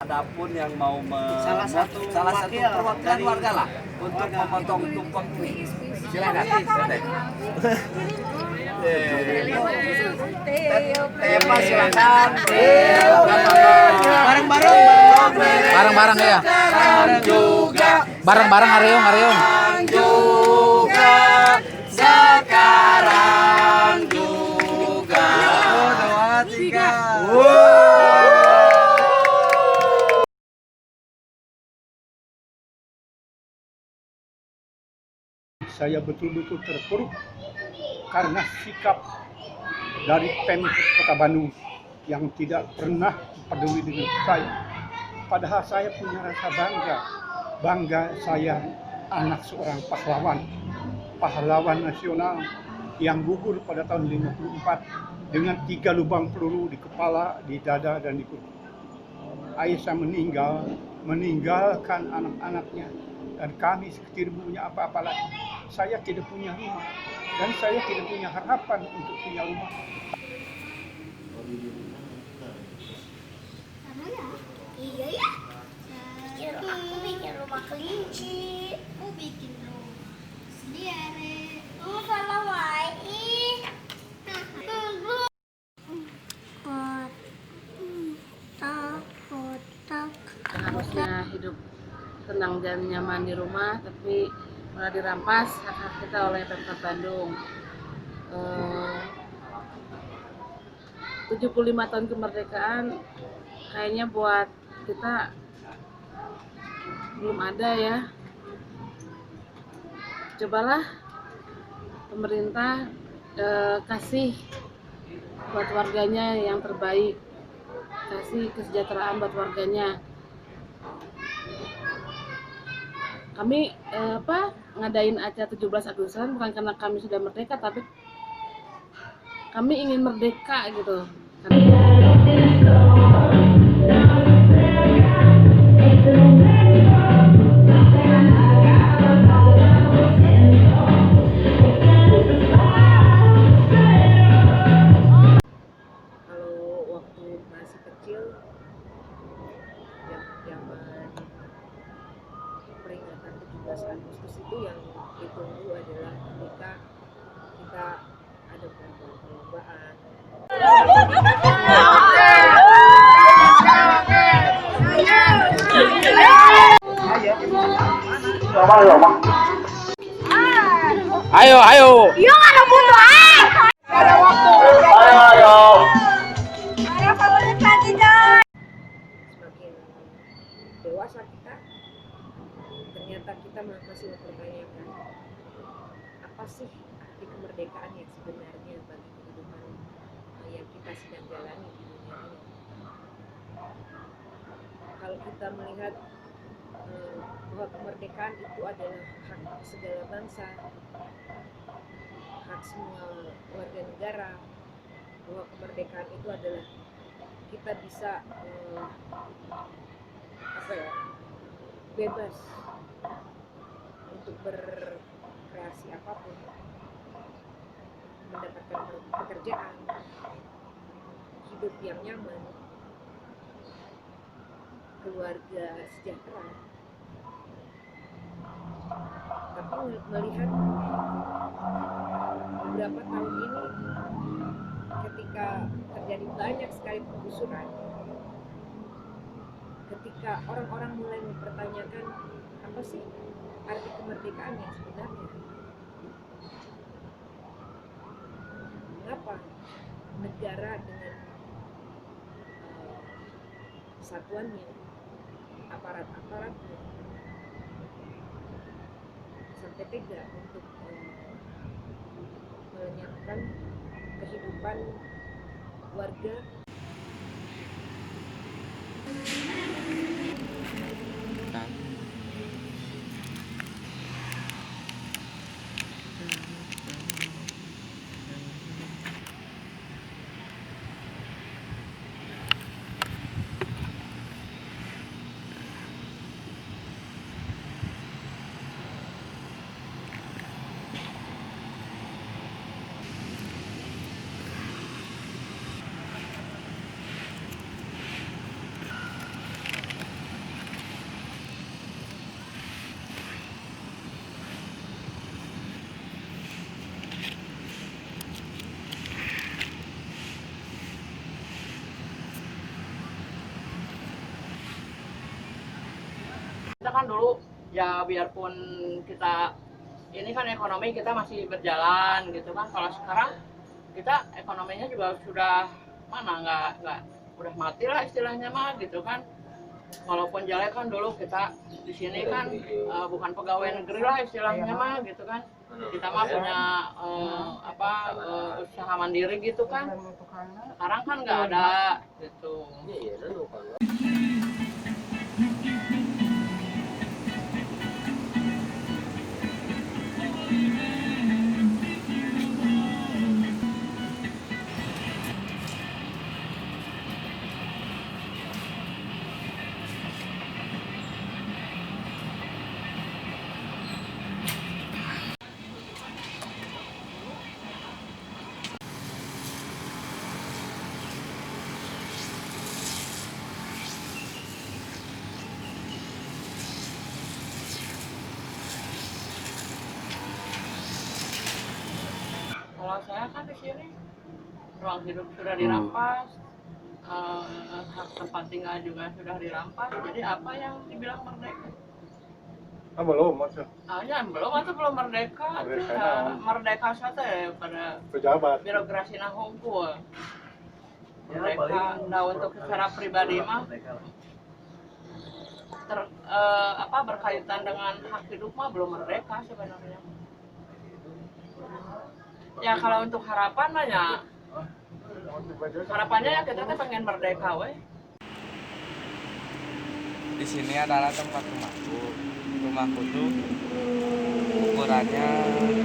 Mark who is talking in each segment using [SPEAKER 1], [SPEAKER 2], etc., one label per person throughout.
[SPEAKER 1] Adapun yang mau
[SPEAKER 2] salah satu
[SPEAKER 1] perwakilan warga lah untuk memotong tumpeng ini. Silakan. Tema silakan.
[SPEAKER 3] Bareng-bareng ya.
[SPEAKER 1] Juga.
[SPEAKER 3] Bareng-bareng Areong.
[SPEAKER 1] Juga sekarang juga. 2, 3.
[SPEAKER 4] Saya betul-betul terpuruk karena sikap dari Pemkot Kota Bandung yang tidak pernah peduli dengan saya. Padahal saya punya rasa bangga saya anak seorang pahlawan nasional yang gugur pada tahun 54 dengan 3 lubang peluru di kepala, di dada, dan di perut. Ayah saya meninggalkan anak-anaknya, dan kami tidak punya apa-apa lagi. Saya tidak punya rumah, dan saya tidak punya harapan untuk punya rumah.
[SPEAKER 5] Iya ya. Aku bikin rumah kelinci. Aku bikin rumah sendiri. Salah wae.
[SPEAKER 6] Harusnya hidup tenang dan nyaman di rumah, tapi malah dirampas hak-hak kita oleh Pemkot Bandung. 75 tahun kemerdekaan kayaknya buat kita belum ada ya. Cobalah pemerintah kasih buat warganya yang terbaik, kasih kesejahteraan buat warganya. Kami ngadain acara 17 Agustusan bukan karena kami sudah merdeka, tapi kami ingin merdeka gitu. Kalau waktu masih kecil, zaman peringatan 17 Agustus itu yang ditunggu adalah ketika kita ada perlombaan.
[SPEAKER 3] Ayo.
[SPEAKER 5] Yuk ada butuh. Ada waktu. Ayo. Ada favorit lagi dong.
[SPEAKER 6] Semakin dewasa kita, ternyata kita masih mempertanyakan apa sih arti kemerdekaan yang sebenarnya bagi kehidupan yang kita sedang jalani di dunia ini. Kalau kita melihat bahwa kemerdekaan itu adalah hak segala bangsa, hak semua warga negara, bahwa kemerdekaan itu adalah kita bisa bebas untuk berkreasi apapun, mendapatkan pekerjaan, hidup yang nyaman, keluarga sejahtera. Tapi melihat beberapa tahun ini ketika terjadi banyak sekali penggusuran, ketika orang-orang mulai mempertanyakan apa sih arti kemerdekaan yang sebenarnya, mengapa negara dengan satuannya, aparat-aparatnya sampai tega untuk melenyapkan kehidupan warga.
[SPEAKER 2] Kita kan dulu ya biarpun kita ini kan ekonomi kita masih berjalan gitu kan. Kalau sekarang kita ekonominya juga sudah mana nggak udah mati lah istilahnya mah gitu kan. Walaupun jelek kan dulu kita di sini kan bukan pegawai negeri lah istilahnya mah gitu kan. Kita mah punya usaha mandiri gitu kan. Sekarang kan nggak ada gitu. Kalau saya kan di sini ruang hidup sudah dirampas, hak tempat tinggal juga sudah dirampas. Jadi apa yang dibilang merdeka?
[SPEAKER 4] Belum, maksud
[SPEAKER 2] Ya belum atau belum merdeka? Merdeka saja pada
[SPEAKER 4] pejabat.
[SPEAKER 2] birokrasi nah hunkul. Merdeka, nah untuk secara pribadi mah berkaitan dengan hak hidup mah belum merdeka sebenarnya. Ya kalau untuk harapan mah ya harapannya ya kita tuh pengen merdeka weh.
[SPEAKER 7] Di sini adalah tempat rumahku. Rumahku tuh ukurannya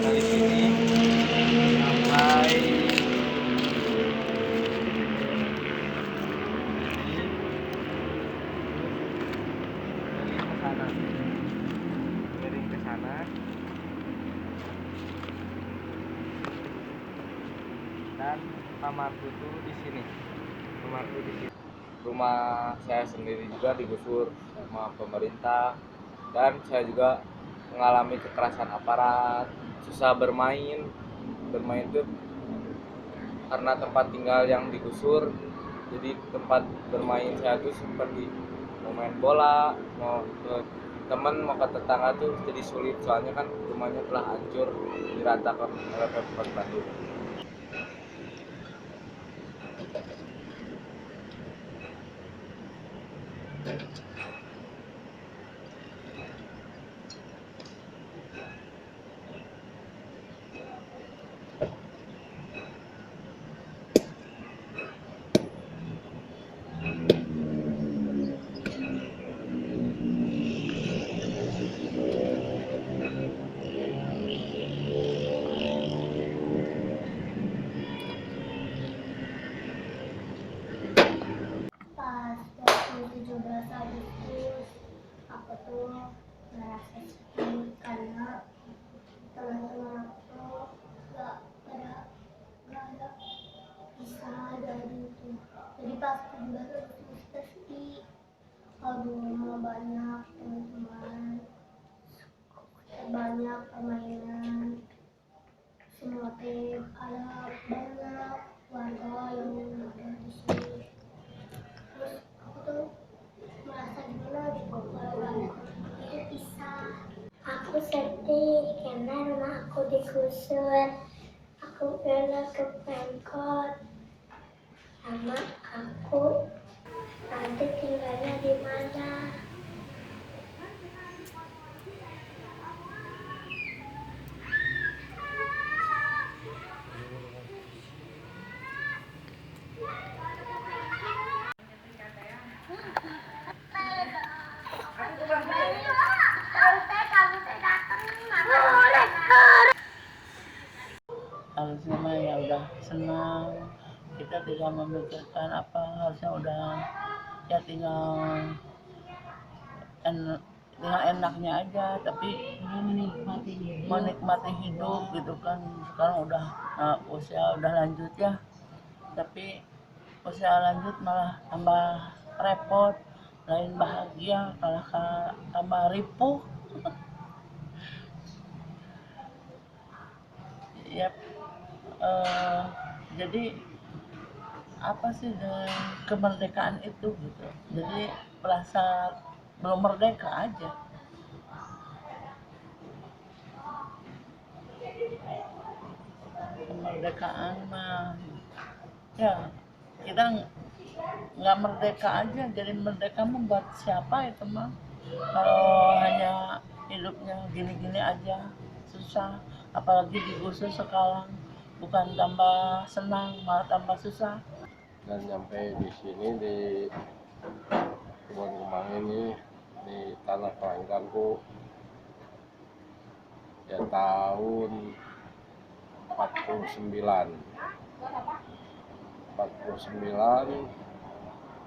[SPEAKER 7] dari sini sampai miring ke sana. Dan kamarku tuh di sini. Kamarku di sini. Rumah saya sendiri juga digusur sama pemerintah, dan saya juga mengalami kekerasan aparat, susah bermain tuh karena tempat tinggal yang digusur. Jadi tempat bermain saya tuh seperti mau main bola, mau ke teman, mau ke tetangga tuh jadi sulit, soalnya kan rumahnya telah hancur diratakan oleh Pemkot Bandung.
[SPEAKER 5] Pas waktu 17 Agustus aku tuh merasa sedih karena teman-teman aku tuh gak ada bisa dari itu. Jadi pas 17 Agustus sedih, aduh banyak teman-teman, banyak permainan, semua teh ada banyak warga yang ada di sini. Terus aku tuh merasa gimana gitu kalau itu pisah. Aku sedih karena rumah aku digusur. Aku bilang ke Pemkot sama aku nanti tinggalnya di mana.
[SPEAKER 8] Harusnya mah ya udah senang, kita tidak memikirkan apa, harusnya udah ya tinggal enaknya aja, tapi menikmati hidup gitu kan. Sekarang udah usia udah lanjut ya, tapi usia lanjut malah tambah repot, lain bahagia malah tambah ripuh. Ya, jadi apa sih dengan kemerdekaan itu gitu, jadi merasa belum merdeka aja. Kemerdekaan mah ya kita nggak merdeka aja, jadi merdeka mah buat siapa itu mah, kalau hanya hidupnya gini-gini aja susah, apalagi digusur sekarang, bukan tambah senang malah tambah susah.
[SPEAKER 9] Dan nyampe di sini di kebun kembang ini, di tanah kelahiranku ya tahun 49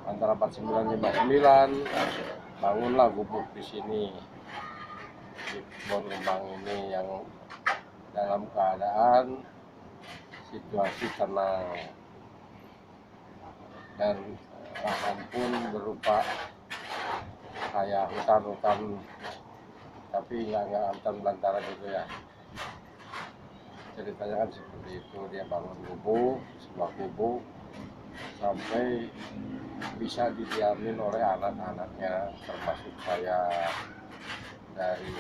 [SPEAKER 9] antara 49 59 bangunlah gubuk di sini di kebun kembang ini yang dalam keadaan situasi tenang dan lahan pun berupa kayak hutan-hutan tapi nggak hutan belantara gitu ya. Ceritanya kan seperti itu, dia bangun gubuk, sebuah gubuk sampai bisa didiamin oleh anak-anaknya, termasuk saya. Dari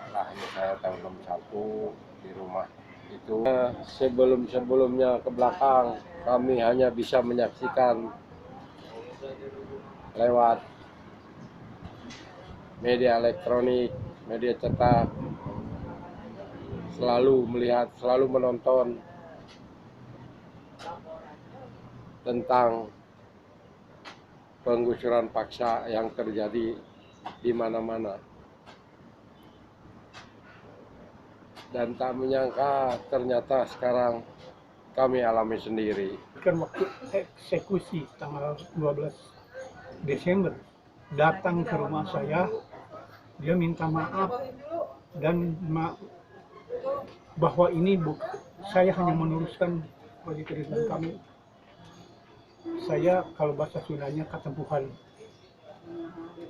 [SPEAKER 9] lahir saya tahun 61 di rumah itu. Sebelumnya ke belakang kami hanya bisa menyaksikan lewat media elektronik, media cetak, selalu melihat, selalu menonton tentang penggusuran paksa yang terjadi di mana-mana. Dan tak menyangka ternyata sekarang kami alami sendiri.
[SPEAKER 4] Kan waktu eksekusi tanggal 12 Desember datang ke rumah saya, dia minta maaf dan bahwa ini saya hanya meneruskan bagi kehidupan kami. Saya kalau bahasa Sundanya ketempuhan.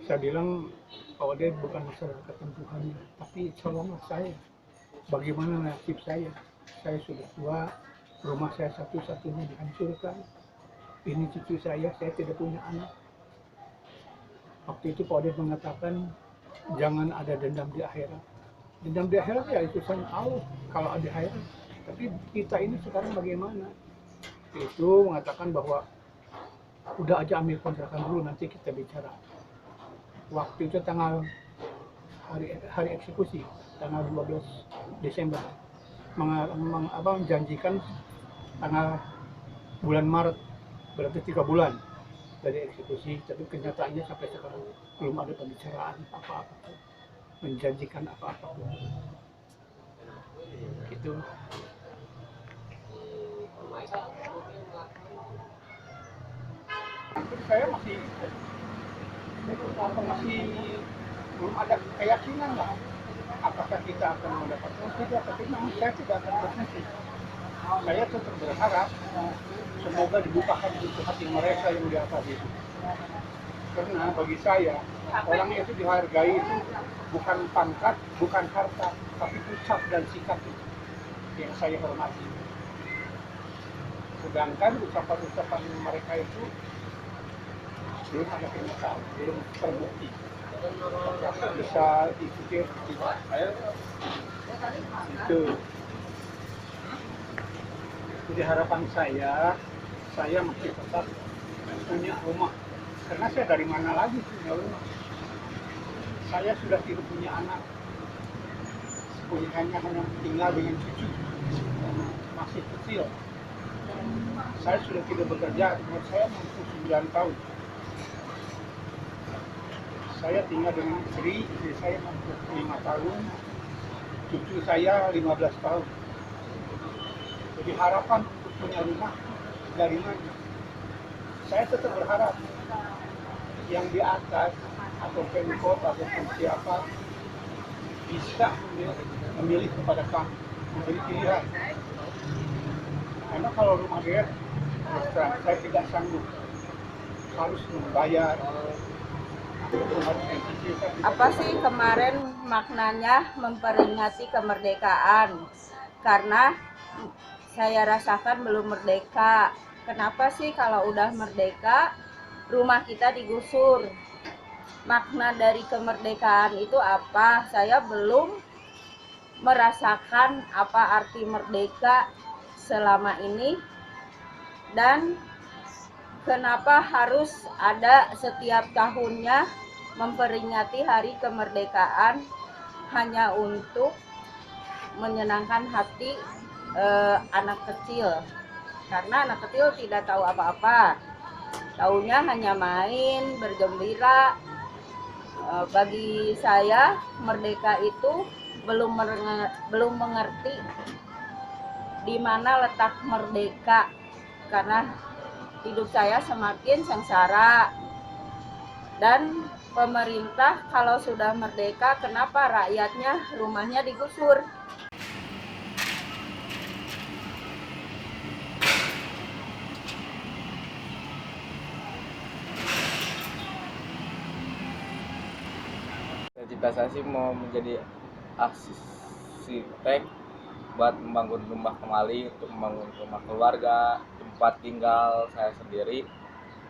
[SPEAKER 4] Saya bilang bahwa dia bukan masalah ketempuhannya, tapi tolonglah saya. Bagaimana nasib saya? Saya sudah tua, rumah saya satu-satunya dihancurkan. Ini cucu saya tidak punya anak. Waktu itu Pak Odet mengatakan, jangan ada dendam di akhirat. Dendam di akhirat ya itu kan Allah kalau ada akhirat. Tapi kita ini sekarang bagaimana? Itu mengatakan bahwa udah aja ambil kontrakan dulu, nanti kita bicara. Waktu itu tanggal hari eksekusi, tanggal 12 Desember, menjanjikan tanggal bulan Maret, berarti 3 bulan dari eksekusi, tapi kenyataannya sampai sekarang belum ada pembicaraan apa-apa, menjanjikan apa-apa. Gitu. Saya masih belum ada keyakinan lah apakah kita akan mendapatkan tidak, tapi memang saya tidak akan berhenti. Saya tetap berharap semoga dibukakan pintu hati mereka yang di atas itu. Karena bagi saya orang itu dihargai itu bukan pangkat, bukan harta, tapi ucap dan sikap itu yang saya hormati. Sedangkan ucapan-ucapan mereka itu belum ada kenyataan, belum terbukti. Bisa dipikir itu. Jadi harapan saya masih tetap punya rumah. Karena saya dari mana lagi punya rumah? Saya sudah tidak punya anak. Hanya tinggal dengan cucu. Masih kecil. Saya sudah tidak bekerja, umur saya 9 tahun. Saya tinggal dengan istri saya 65 tahun, cucu saya 15 tahun. Jadi harapan untuk punya rumah dari mana? Saya tetap berharap yang di atas atau Pemkot ataupun siapa bisa memilih kepada kami, memberi pilihan. Karena kalau rumah dia, saya tidak sanggup, harus membayar.
[SPEAKER 5] Apa sih kemarin maknanya memperingati kemerdekaan? Karena saya rasakan belum merdeka. Kenapa sih kalau udah merdeka rumah kita digusur? makna dari kemerdekaan itu apa. Saya belum merasakan apa arti merdeka selama ini, dan kenapa harus ada setiap tahunnya memperingati hari kemerdekaan hanya untuk menyenangkan hati anak kecil. Karena anak kecil tidak tahu apa-apa, taunya hanya main, bergembira. Bagi saya merdeka itu belum mengerti di mana letak merdeka, karena hidup saya semakin sengsara. Dan pemerintah kalau sudah merdeka, kenapa rakyatnya rumahnya digusur?
[SPEAKER 7] Cita saya sih mau menjadi arsitek buat membangun rumah kembali, untuk membangun rumah keluarga, tempat tinggal saya sendiri.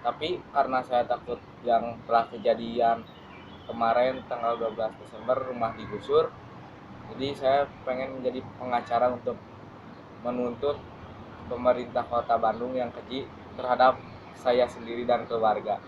[SPEAKER 7] Tapi karena saya takut yang telah kejadian kemarin tanggal 12 Desember rumah digusur, jadi saya pengen menjadi pengacara untuk menuntut pemerintah Kota Bandung yang keji terhadap saya sendiri dan keluarga.